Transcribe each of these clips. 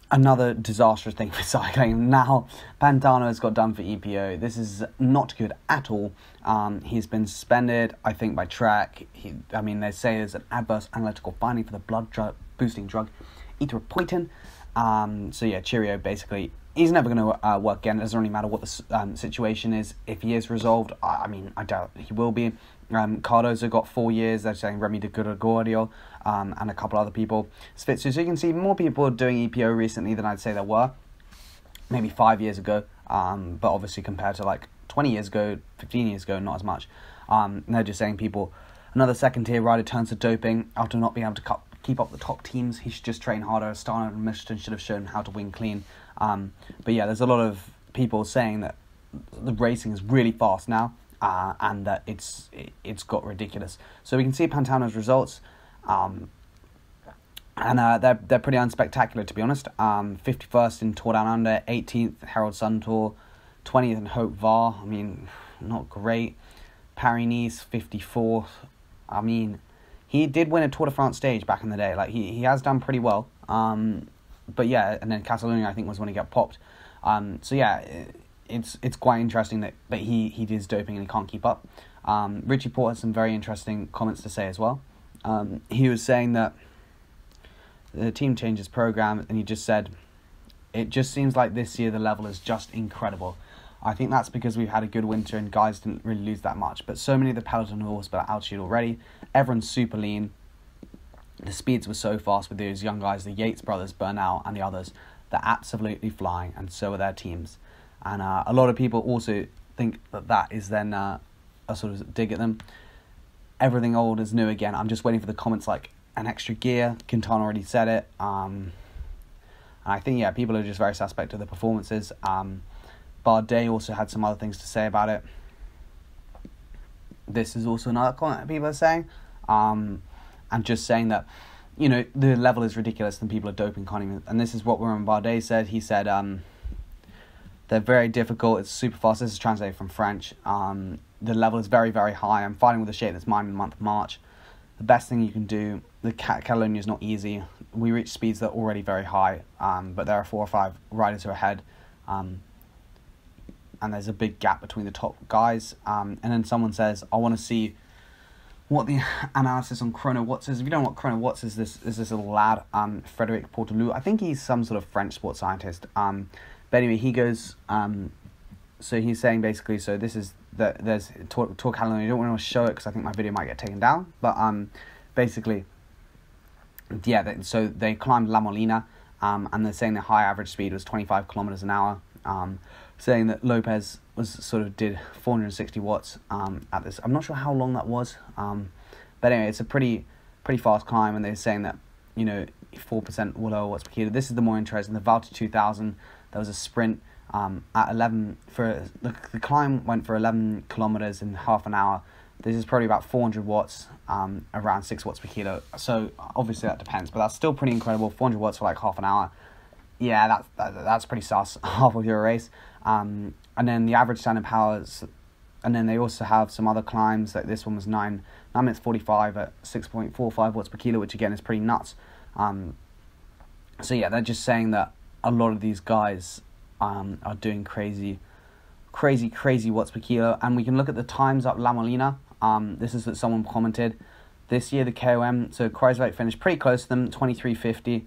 another disastrous thing for cycling. Now, Pantano has got done for EPO. This is not good at all. He's been suspended, I think, by track. They say there's an adverse analytical finding for the boosting drug erythropoietin. Cheerio, basically. He's never going to work again. It doesn't really matter what the situation is. If he is resolved, I doubt he will be. Cardozo got 4 years. They're saying Remy de Gregorio and a couple other people. So you can see more people doing EPO recently than I'd say there were. Maybe 5 years ago. But obviously compared to like 20 years ago, 15 years ago, not as much. They're just saying another second tier rider turns to doping after not being able to keep up the top teams. He should just train harder. Astana and Michelin should have shown how to win clean. There's a lot of people saying that the racing is really fast now, and that it's got ridiculous. So we can see Pantano's results, and they're pretty unspectacular, to be honest. 51st in Tour Down Under, 18th Herald Sun Tour, 20th in Hope Var. Not great. Paris-Nice, 54th. He did win a Tour de France stage back in the day. Like he has done pretty well. And then Catalonia, I think, was when he got popped. It's quite interesting that he is doping and he can't keep up. Richie Porte has some very interesting comments to say as well. He was saying that the team changed his program, and he just said, it just seems like this year the level is just incredible. I think that's because we've had a good winter and guys didn't really lose that much. But so many of the Peloton horse at altitude already. Everyone's super lean. The speeds were so fast with those young guys, the Yates brothers, Bernal, and the others. They're absolutely flying, and so are their teams. And a lot of people also think that is then a sort of dig at them. Everything old is new again. I'm just waiting for the comments like an extra gear. Quintana already said it. And I think, people are just very suspect of the performances. Bardet also had some other things to say about it. This is also another comment that people are saying. And just saying that, the level is ridiculous and people are doping, can't even. And this is what Romain Bardet said. He said, they're very difficult. It's super fast. This is translated from French. The level is very, very high. I'm fighting with a shape that's mine in the month of March. The best thing you can do, the Catalonia is not easy. We reach speeds that are already very high, but there are 4 or 5 riders who are ahead. And there's a big gap between the top guys. And then someone says, I want to see what the analysis on Chrono Watts is. If you don't know what Chrono Watts is, this little lad, Frédéric Portelou. I think he's some sort of French sports scientist. But anyway, he goes, so he's saying basically, so this is, there's Tour Catalonia. I don't want to show it because I think my video might get taken down. But basically, so they climbed La Molina, and they're saying the high average speed was 25 kilometers an hour. Saying that Lopez did 460 watts at this. I'm not sure how long that was, but anyway, it's a pretty fast climb, and they're saying that 4% lower watts per kilo. This is the more interesting. The Valti 2000, there was a sprint at 11 for the climb went for 11 kilometers in half an hour. This is probably about 400 watts, around 6 watts per kilo. So obviously that depends, but that's still pretty incredible. 400 watts for like half an hour. Yeah, that's pretty sus. Halfway through a race. And then the average standing powers, and then they also have some other climbs. Like this one was 9 minutes 45 at 6.45 watts per kilo, which again is pretty nuts. They're just saying that a lot of these guys are doing crazy watts per kilo. And we can look at the times up La Molina. This is what someone commented. This year the KOM, so Kreuzberg finished pretty close to them, 23:50.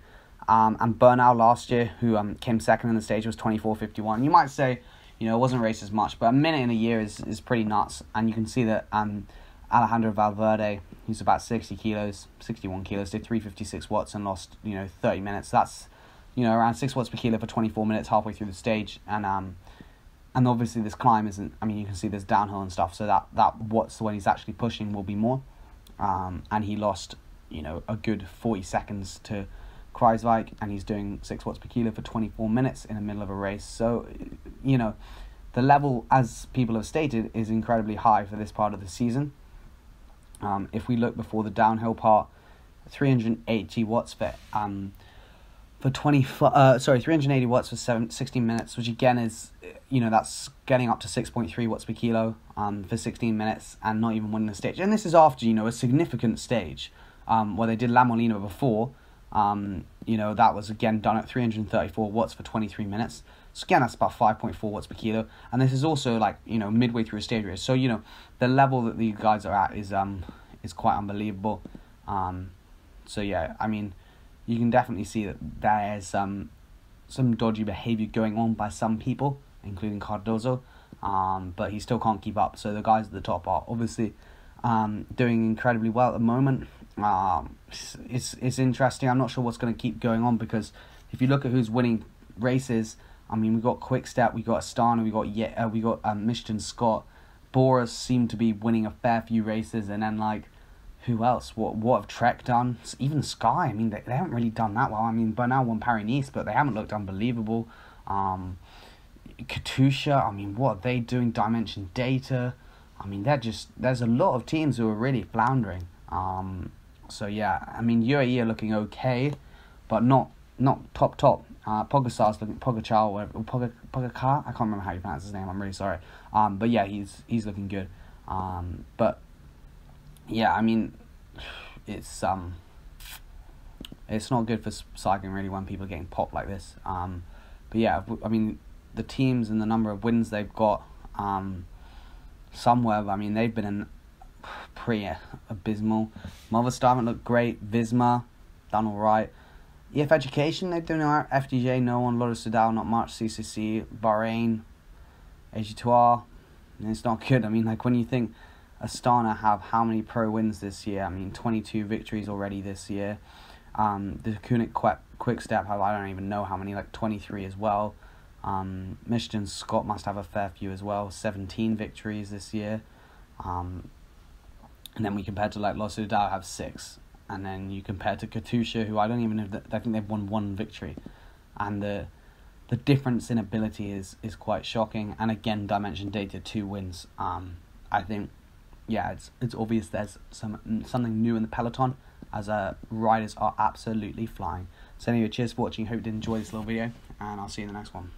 And Bernal last year, who came second in the stage, was 24:51. You might say, it wasn't raced as much, but a minute in a year is pretty nuts. And you can see that Alejandro Valverde, who's about 61 kilos, did 356 watts and lost 30 minutes. That's around 6 watts per kilo for 24 minutes halfway through the stage. And obviously this climb isn't. You can see there's downhill and stuff. So that watts when he's actually pushing will be more. And he lost a good 40 seconds to Kreuzweig, and he's doing 6 watts per kilo for 24 minutes in the middle of a race. So, the level, as people have stated, is incredibly high for this part of the season. If we look before the downhill part, 380 watts for 380 watts for 16 minutes, which again is, that's getting up to 6.3 watts per kilo for 16 minutes and not even winning the stage. And this is after, a significant stage where they did La Molina before, You know, that was again done at 334 watts for 23 minutes. So again, that's about 5.4 watts per kilo. And this is also like, you know, midway through a stage race. So, you know, the level that these guys are at is quite unbelievable. So yeah, I mean, you can definitely see that there's some dodgy behavior going on by some people, including Cardozo. But he still can't keep up. So the guys at the top are obviously doing incredibly well at the moment. It's interesting. I'm not sure what's going to keep going on, because if you look at who's winning races, I mean, we got Quickstep, we got Astana, we got Michelin Scott. Boras seem to be winning a fair few races, and then like, who else? What have Trek done? Even Sky. I mean, they haven't really done that well. I mean, Bernal won Paris-Nice, but they haven't looked unbelievable. Katusha, I mean, what are they doing? Dimension Data. I mean, there's a lot of teams who are really floundering. So yeah, I mean, UAE are looking okay, but not top. Pogacar's looking, Pogacar, whatever, Pogacar, I can't remember how you pronounce his name, I'm really sorry. But yeah, he's looking good. But yeah, I mean, it's not good for cycling really when people are getting popped like this. But yeah, I mean, the teams and the number of wins they've got, somewhere, I mean, they've been pretty abysmal. Movistar haven't looked great. Visma done all right. EF Education, they're doing all right. FDJ, no one. Lotto Soudal, not much. CCC, Bahrain, AG2R, it's not good. I mean, like, when you think Astana have how many pro wins this year? I mean, 22 victories already this year. The Kunik Quickstep have, I don't even know how many, like 23 as well. Michelin Scott must have a fair few as well, 17 victories this year. And then we compare to like Lotto Soudal have 6. And then you compare to Katusha, who I don't even know, I think they've won 1 victory. And the difference in ability is quite shocking. And again, Dimension Data, 2 wins. I think, yeah, it's obvious there's something new in the peloton, as riders are absolutely flying. So anyway, cheers for watching. Hope you did enjoy this little video, and I'll see you in the next one.